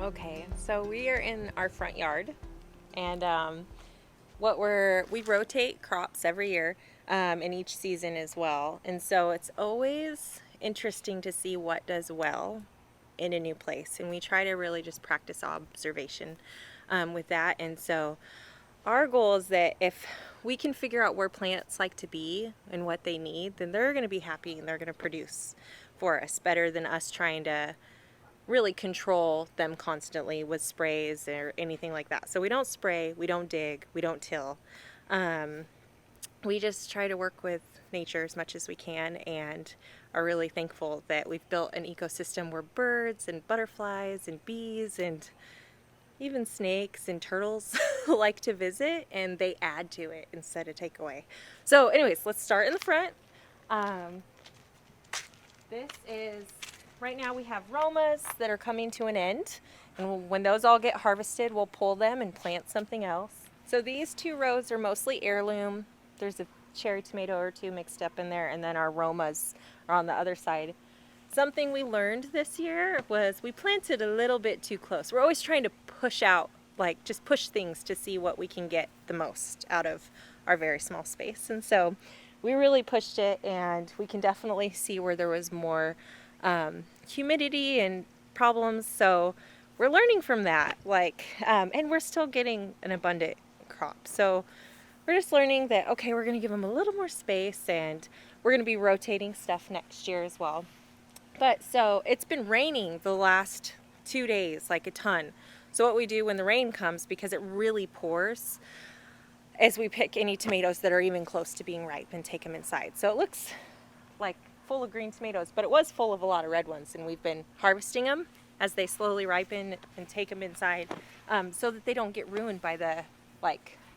Okay, so we are in our front yard, and we rotate crops every year, and each season as well. And so it's always interesting to see what does well in a new place, and we try to really just practice observation with that. And so our goal is that if we can figure out where plants like to be and what they need, then they're going to be happy and they're going to produce for us better than us trying to really control them constantly with sprays or anything like that. So we don't spray, we don't dig, we don't till. Um, we just try to work with nature as much as we can, and are really thankful that we've built an ecosystem where birds and butterflies and bees and even snakes and turtles like to visit, and they add to it instead of take away. So anyways, let's start in the front. Um, this is Right now we have Romas that are coming to an end, and when those all get harvested, we'll pull them and plant something else. So these two rows are mostly heirloom. There's a cherry tomato or two mixed up in there, and then our Romas are on the other side. Something we learned this year was we planted a little bit too close. We're always trying to push out, like just push things to see what we can get the most out of our very small space. And so we really pushed it, and we can definitely see where there was more humidity and problems. So we're learning from that, and we're still getting an abundant crop. So we're just learning that, okay, we're going to give them a little more space, and we're going to be rotating stuff next year as well. But so it's been raining the last 2 days, like a ton. So what we do when the rain comes, because it really pours, is we pick any tomatoes that are even close to being ripe and take them inside. So it looks like full of green tomatoes, but it was full of a lot of red ones, and we've been harvesting them as they slowly ripen and take them inside, so that they don't get ruined by the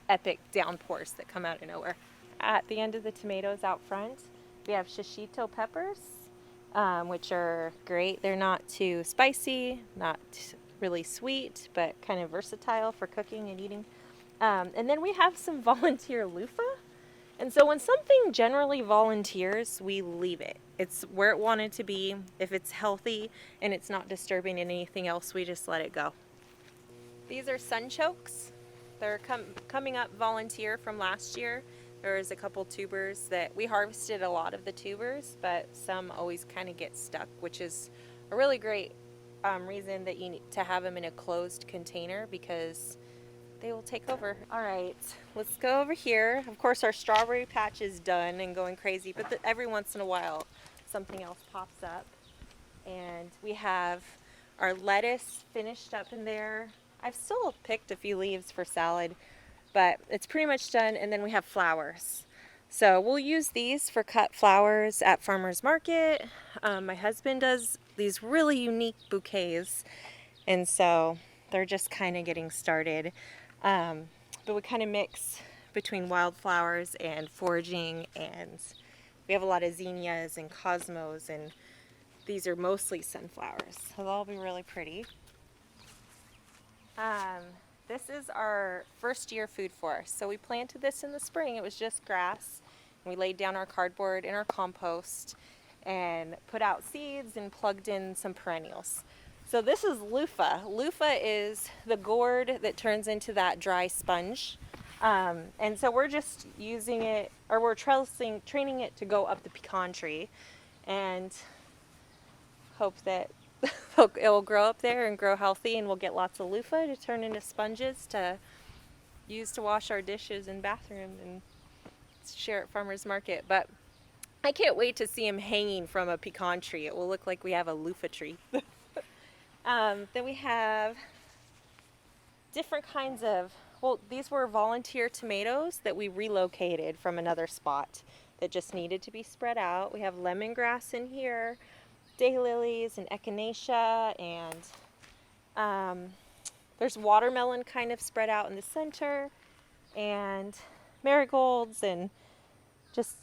epic downpours that come out of nowhere. At the end of the tomatoes out front, we have shishito peppers, which are great. They're not too spicy, not really sweet, but kind of versatile for cooking and eating. And then we have some volunteer loofah. And so when something generally volunteers, we leave it. It's where it wanted to be. If it's healthy and it's not disturbing anything else, we just let it go. These are sunchokes. They're coming up volunteer from last year. There was a couple tubers that we harvested, a lot of the tubers, but some always kind of get stuck, which is a really great reason that you need to have them in a closed container, because they will take over. All right, let's go over here. Of course, our strawberry patch is done and going crazy, but every once in a while, something else pops up. And we have our lettuce finished up in there. I've still picked a few leaves for salad, but it's pretty much done. And then we have flowers. So we'll use these for cut flowers at farmer's market. My husband does these really unique bouquets, and so they're just kind of getting started. But we kind of mix between wildflowers and foraging, and we have a lot of zinnias and cosmos, and these are mostly sunflowers, so they'll all be really pretty. This is our first year food forest. So we planted this in the spring. It was just grass. And we laid down our cardboard in our compost and put out seeds and plugged in some perennials. So this is loofah. Loofah is the gourd that turns into that dry sponge. And so we're just using it, or we're training it to go up the pecan tree, and hope that it will grow up there and grow healthy, and we'll get lots of loofah to turn into sponges to use to wash our dishes and bathroom and share at farmer's market. But I can't wait to see them hanging from a pecan tree. It will look like we have a loofah tree. Then we have different kinds of, these were volunteer tomatoes that we relocated from another spot that just needed to be spread out. We have lemongrass in here, daylilies and echinacea, and there's watermelon kind of spread out in the center, and marigolds and just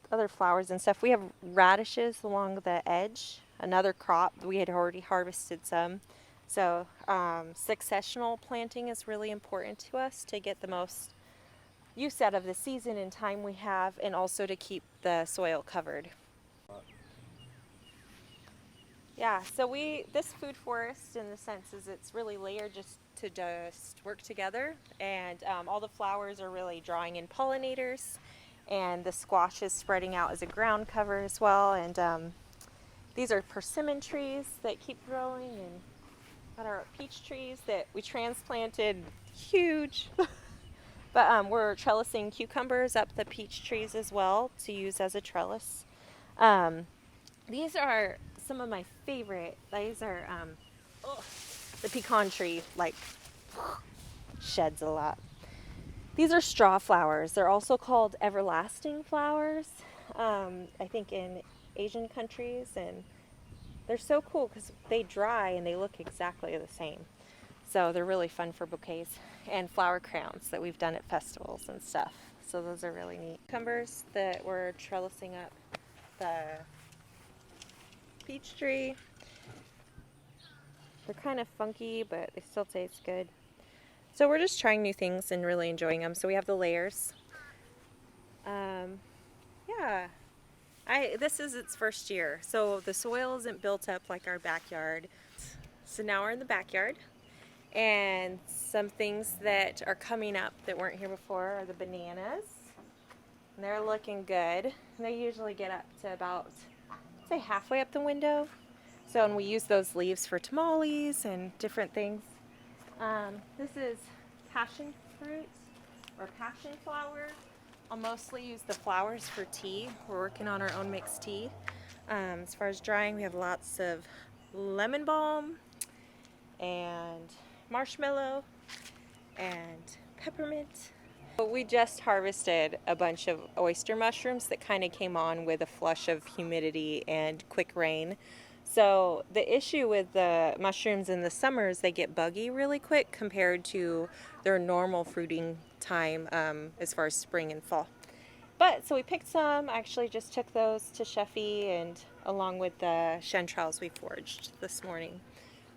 other flowers and stuff. We have radishes along the edge, another crop. We had already harvested some. So successional planting is really important to us to get the most use out of the season and time we have, and also to keep the soil covered. Yeah, so this food forest in the sense is it's really layered just work together, and all the flowers are really drawing in pollinators, and the squash is spreading out as a ground cover as well, and these are persimmon trees that keep growing, and got our peach trees that we transplanted, huge. But we're trellising cucumbers up the peach trees as well to use as a trellis. Um, these are some of my favorite. These are oh, the pecan tree, like sheds a lot. These are straw flowers. They're also called everlasting flowers, I think in Asian countries, and they're so cool because they dry and they look exactly the same. So they're really fun for bouquets and flower crowns that we've done at festivals and stuff. So those are really neat. Cucumbers that we're trellising up the peach tree. They're kind of funky, but they still taste good. So we're just trying new things and really enjoying them. So we have the layers. Yeah, this is its first year. So the soil isn't built up like our backyard. So now we're in the backyard. And some things that are coming up that weren't here before are the bananas. And they're looking good. And they usually get up to about, say, halfway up the window. So, and we use those leaves for tamales and different things. This is passion fruit or passion flower. I'll mostly use the flowers for tea. We're working on our own mixed tea. As far as drying, we have lots of lemon balm and marshmallow and peppermint. We just harvested a bunch of oyster mushrooms that kind of came on with a flush of humidity and quick rain. So the issue with the mushrooms in the summer is they get buggy really quick compared to their normal fruiting time as far as spring and fall. But so we picked some. I actually just took those to Sheffy and along with the chanterelles we foraged this morning.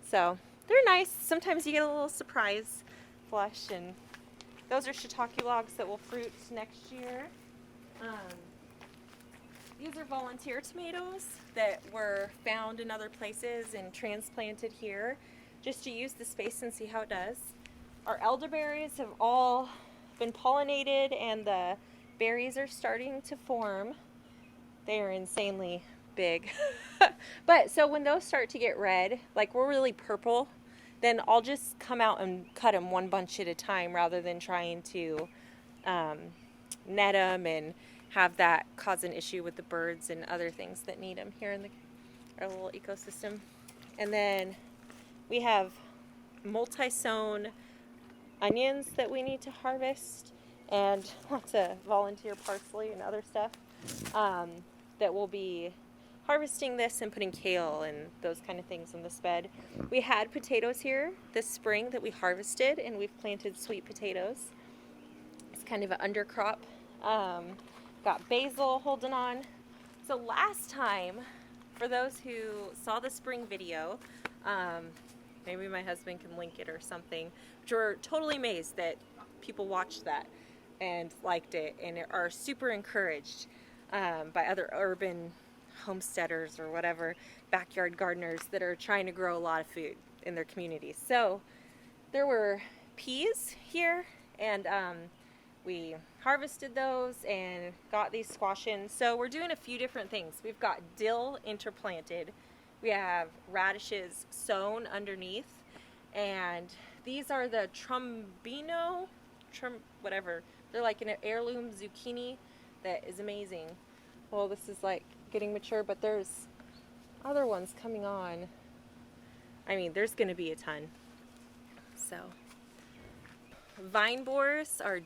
So they're nice. Sometimes you get a little surprise flush, and those are shiitake logs that will fruit next year. These are volunteer tomatoes that were found in other places and transplanted here just to use the space and see how it does. Our elderberries have all been pollinated and the berries are starting to form. They are insanely big. But so when those start to get red, like we're really purple, then I'll just come out and cut them one bunch at a time rather than trying to net them and have that cause an issue with the birds and other things that need them here in our little ecosystem. And then we have multi-sown onions that we need to harvest, and lots of volunteer parsley and other stuff that will be harvesting this and putting kale and those kind of things in this bed. We had potatoes here this spring that we harvested, and we've planted sweet potatoes. It's kind of an undercrop. Got basil holding on. So last time, for those who saw the spring video, maybe my husband can link it or something, which we're totally amazed that people watched that and liked it and are super encouraged by other urban homesteaders or whatever, backyard gardeners that are trying to grow a lot of food in their communities. So there were peas here, and we harvested those and got these squash in. So we're doing a few different things. We've got dill interplanted. We have radishes sown underneath. And these are the whatever. They're like an heirloom zucchini that is amazing. Well, this is like getting mature, but there's other ones coming on. I mean, there's going to be a ton. So vine borers are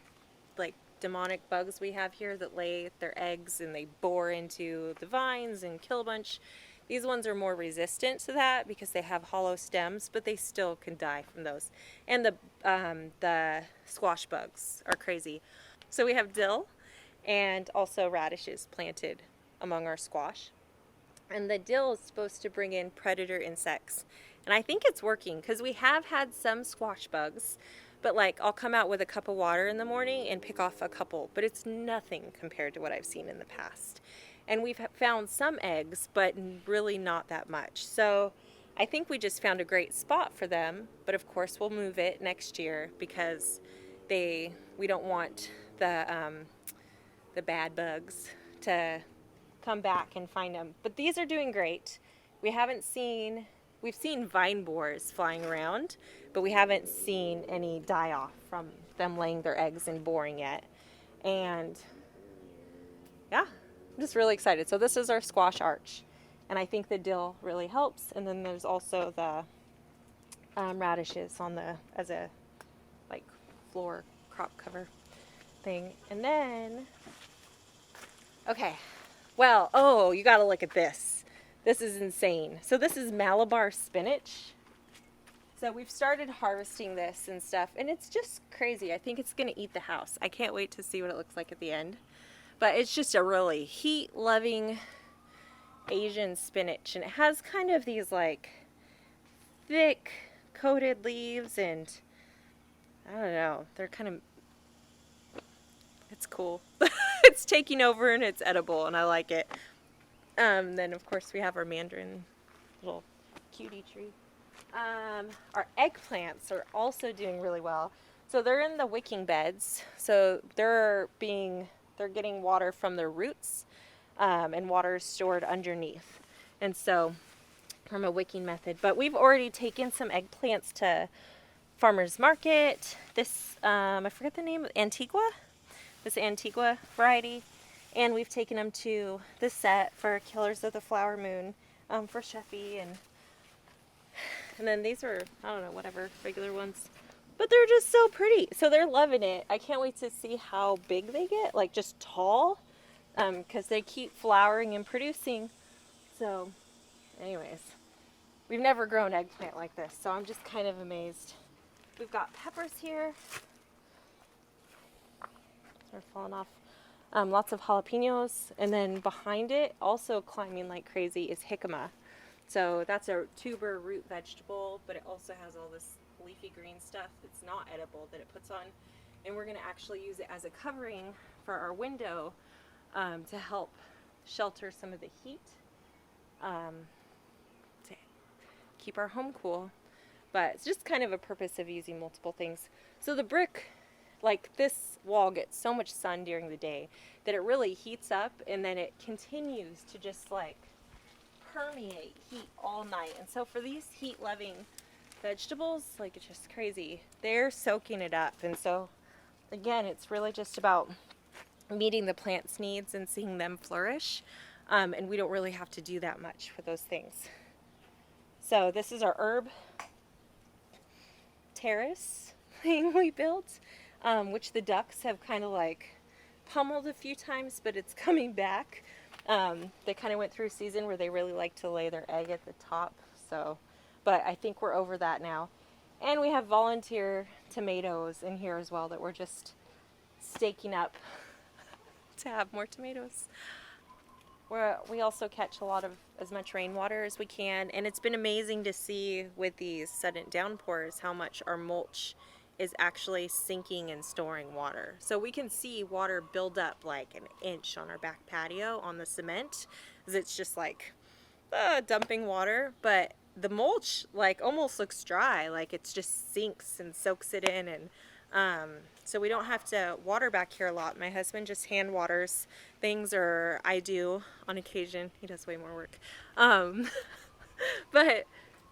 like demonic bugs we have here that lay their eggs and they bore into the vines and kill a bunch. These ones are more resistant to that because they have hollow stems, but they still can die from those. And the squash bugs are crazy. So we have dill and also radishes planted among our squash. And the dill is supposed to bring in predator insects. And I think it's working because we have had some squash bugs. But like I'll come out with a cup of water in the morning and pick off a couple, but it's nothing compared to what I've seen in the past. and we've found some eggs, but really not that much. So I think we just found a great spot for them, but of course we'll move it next year because we don't want the bad bugs to come back and find them. But these are doing great. We've seen vine borers flying around, but we haven't seen any die off from them laying their eggs and boring yet. And yeah, I'm just really excited. So this is our squash arch, and I think the dill really helps. And then there's also the radishes on as a like floor crop cover thing. And then, okay, well, oh, you gotta look at this. This is insane. So this is Malabar spinach. So we've started harvesting this and stuff, and it's just crazy. I think it's gonna eat the house. I can't wait to see what it looks like at the end. But it's just a really heat-loving Asian spinach, and it has kind of these like thick coated leaves, and I don't know, they're kind of, it's cool. It's taking over and it's edible, and I like it. Then of course we have our mandarin little cutie tree. Our eggplants are also doing really well. So they're in the wicking beds, so they're getting water from their roots, and water is stored underneath. And so from a wicking method. But we've already taken some eggplants to farmer's market. This, I forget the name, Antigua? This Antigua variety. And we've taken them to the set for Killers of the Flower Moon, for Sheffy. And then these are, I don't know, whatever, regular ones. But they're just so pretty. So they're loving it. I can't wait to see how big they get, like just tall, because they keep flowering and producing. So anyways, we've never grown eggplant like this, so I'm just kind of amazed. We've got peppers here. They're falling off. Lots of jalapenos, and then behind it, also climbing like crazy, is jicama. So that's a tuber root vegetable, but it also has all this leafy green stuff that's not edible that it puts on. And we're going to actually use it as a covering for our window, to help shelter some of the heat, to keep our home cool. But it's just kind of a purpose of using multiple things. So the brick, like this wall, gets so much sun during the day that it really heats up, and then it continues to just like permeate heat all night. And so for these heat loving vegetables, like, it's just crazy, they're soaking it up. And so again, it's really just about meeting the plant's needs and seeing them flourish, and we don't really have to do that much for those things. So this is our herb terrace thing we built, which the ducks have kind of like pummeled a few times, but it's coming back. They kind of went through a season where they really like to lay their egg at the top, so, but I think we're over that now. And we have volunteer tomatoes in here as well that we're just staking up to have more tomatoes. We also catch a lot of as much rainwater as we can, and it's been amazing to see with these sudden downpours how much our mulch is actually sinking and storing water. So we can see water build up like an inch on our back patio on the cement, because it's just like dumping water, but the mulch like almost looks dry, like it's just sinks and soaks it in. And so we don't have to water back here a lot. My husband just hand waters things, or I do on occasion. He does way more work. But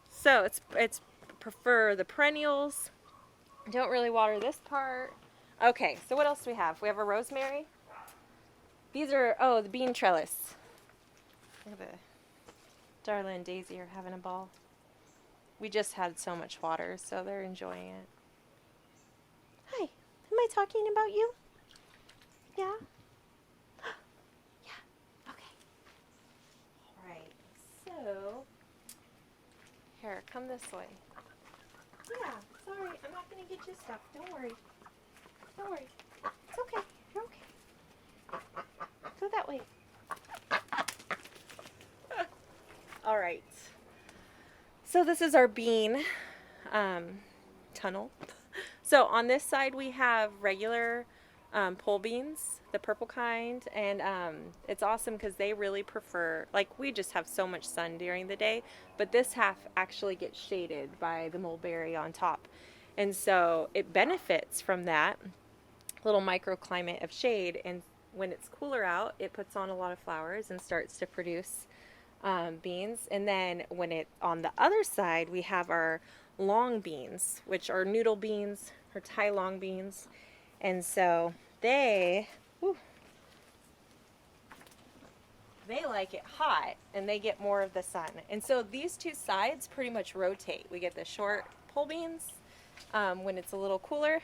so it's prefer the perennials. Don't really water this part. Okay, so what else do we have? We have a rosemary. These are, oh, the bean trellis. Look at the Darla and Daisy are having a ball. We just had so much water, so they're enjoying it. Hi, am I talking about you? Yeah? Yeah, okay. All right, so, here, come this way. Yeah, sorry, I'm not going to get you stuck. Don't worry. Don't worry. It's okay. You're okay. Go that way. All right. So this is our bean tunnel. So on this side we have regular pole beans, the purple kind, and it's awesome because they really prefer, like we just have so much sun during the day, but this half actually gets shaded by the mulberry on top. And so it benefits from that little microclimate of shade, and when it's cooler out, it puts on a lot of flowers and starts to produce beans. And then when it on the other side, we have our long beans, which are noodle beans or Thai long beans. And so they like it hot and they get more of the sun. And so these two sides pretty much rotate. We get the short pole beans when it's a little cooler,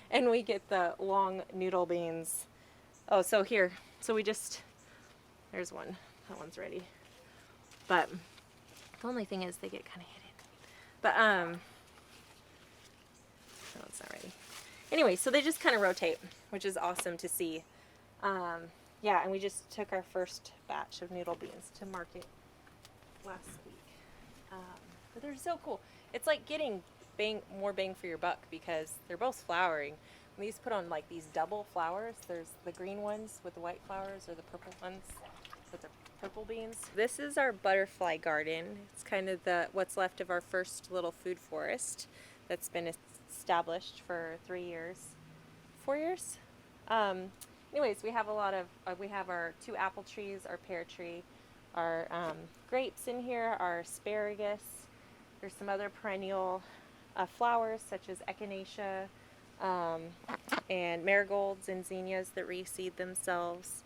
and we get the long noodle beans. Oh, so here, so there's one. That one's ready. But the only thing is they get kind of hidden. But no, it's not ready. Anyway, so they just kind of rotate, which is awesome to see. Yeah, and we just took our first batch of noodle beans to market last week. But they're so cool. It's like getting more bang for your buck because they're both flowering. When these put on like these double flowers, there's the green ones with the white flowers or the purple ones with the purple beans. This is our butterfly garden. It's kind of what's left of our first little food forest that's been established for 4 years. Anyways, we have we have our 2 apple trees, our pear tree, our grapes in here, our asparagus. There's some other perennial flowers such as echinacea and marigolds and zinnias that reseed themselves,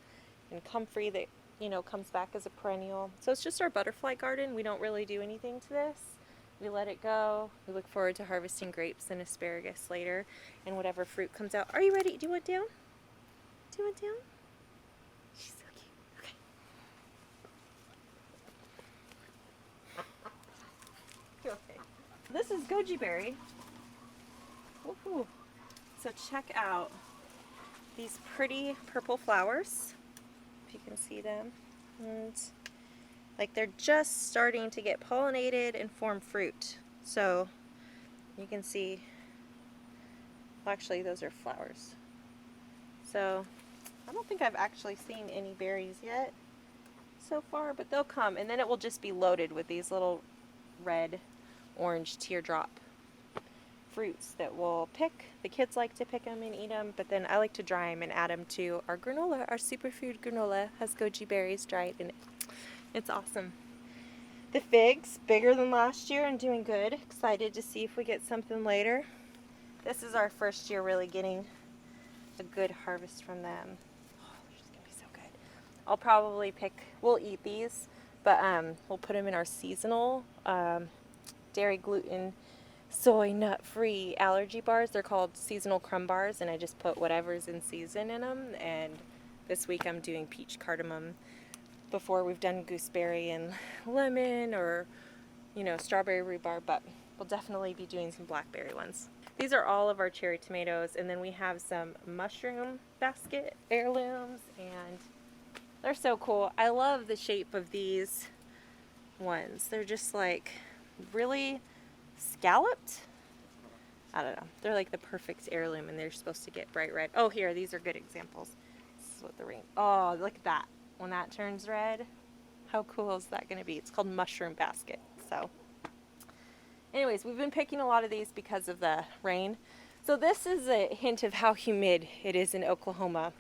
and comfrey that comes back as a perennial. So it's just our butterfly garden. We don't really do anything to this. We let it go. We look forward to harvesting grapes and asparagus later and whatever fruit comes out. Are you ready? Do you want down? Do you want down? She's so cute. Okay. Okay. This is goji berry. Woohoo. So check out these pretty purple flowers, if you can see them. And like they're just starting to get pollinated and form fruit. So you can see, well, actually those are flowers. So I don't think I've actually seen any berries yet so far, but they'll come, and then it will just be loaded with these little red, orange teardrop fruits that we'll pick. The kids like to pick them and eat them, but then I like to dry them and add them to our granola. Our superfood granola has goji berries dried in it. It's awesome. The figs, bigger than last year and doing good. Excited to see if we get something later. This is our first year really getting a good harvest from them. Oh, they're just gonna be so good. I'll probably we'll eat these, but we'll put them in our seasonal dairy, gluten, soy, nut-free allergy bars. They're called seasonal crumb bars, and I just put whatever's in season in them. And this week I'm doing peach cardamom. Before we've done gooseberry and lemon, or strawberry rhubarb, but we'll definitely be doing some blackberry ones. These are all of our cherry tomatoes, and then we have some mushroom basket heirlooms, and they're so cool. I love the shape of these ones. They're just like really scalloped. I don't know. They're like the perfect heirloom, and they're supposed to get bright red. Oh, here, these are good examples. This is what the ring. Oh, look at that. When that turns red, how cool is that going to be? It's called mushroom basket. So anyways, we've been picking a lot of these because of the rain. So this is a hint of how humid it is in Oklahoma.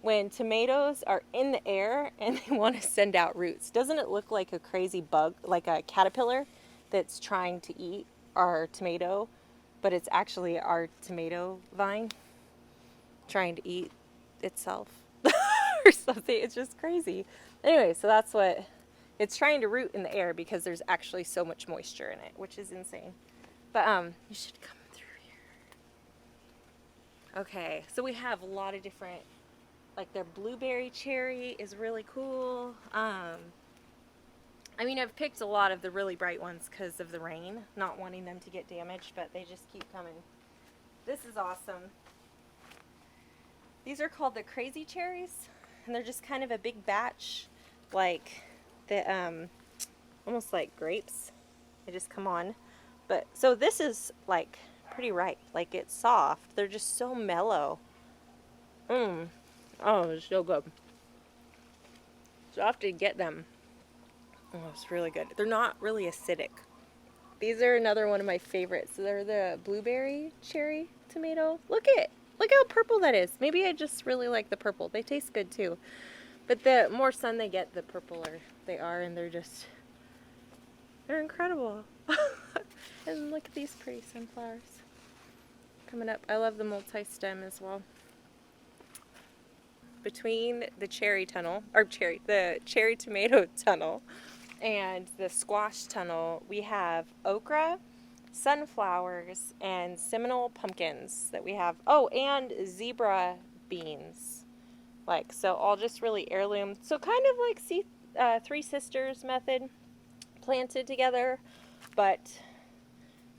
When tomatoes are in the air and they want to send out roots. Doesn't it look like a crazy bug, like a caterpillar that's trying to eat our tomato, but it's actually our tomato vine trying to eat itself? Or something. It's just crazy. Anyway, so that's what it's trying to root in the air because there's actually so much moisture in it, which is insane. But you should come through here. Okay, so we have a lot of different, like their blueberry cherry is really cool. I mean, I've picked a lot of the really bright ones because of the rain, not wanting them to get damaged, but they just keep coming. This is awesome. These are called the crazy cherries. And they're just kind of a big batch, like the almost like grapes. They just come on. But so this is like pretty ripe, like it's soft. They're just so mellow. Mmm. Oh, it's so good. So I have to get them. Oh, it's really good. They're not really acidic. These are another one of my favorites. They're the blueberry cherry tomato. Look how purple that is. Maybe I just really like the purple. They taste good too. But the more sun they get, the purpler they are, and they're incredible. And look at these pretty sunflowers coming up. I love the multi-stem as well. Between the the cherry tomato tunnel and the squash tunnel, we have okra, sunflowers, and Seminole pumpkins that we have. Oh, and zebra beans. Like, so all just really heirloom. So kind of like Three Sisters method, planted together, but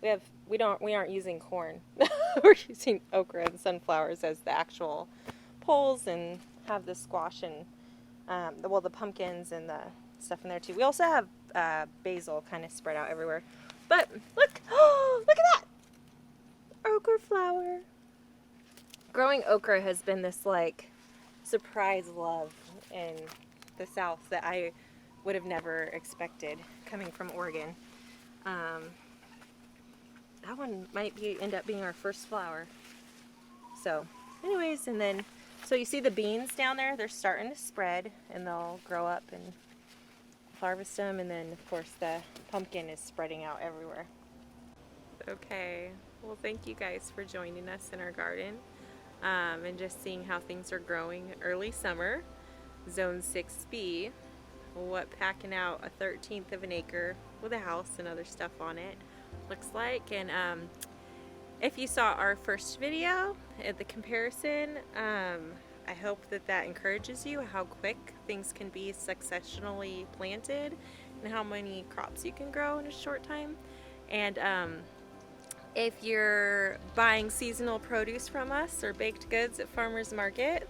we aren't using corn. We're using okra and sunflowers as the actual poles, and have the squash and the pumpkins and the stuff in there too. We also have basil kind of spread out everywhere. But look, oh, look at that okra flower. Growing okra has been this like surprise love in the South that I would have never expected coming from Oregon. That one might end up being our first flower. So anyways, and then so you see the beans down there, they're starting to spread and they'll grow up and harvest them, and then of course the pumpkin is spreading out everywhere. Okay, well thank you guys for joining us in our garden and just seeing how things are growing early summer. Zone 6B, what packing out a 1/13 of an acre with a house and other stuff on it looks like. And if you saw our first video at the comparison, I hope that encourages you how quick things can be successionally planted and how many crops you can grow in a short time. And if you're buying seasonal produce from us or baked goods at farmers market,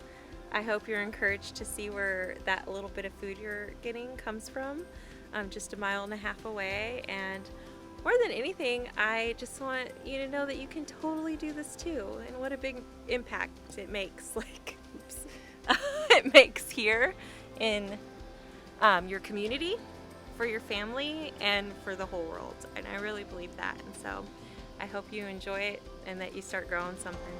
I hope you're encouraged to see where that little bit of food you're getting comes from, just 1.5 miles away. And more than anything, I just want you to know that you can totally do this too, and what a big impact it makes, like, oops, it makes here in your community, for your family, and for the whole world. And I really believe that, and so I hope you enjoy it and that you start growing something.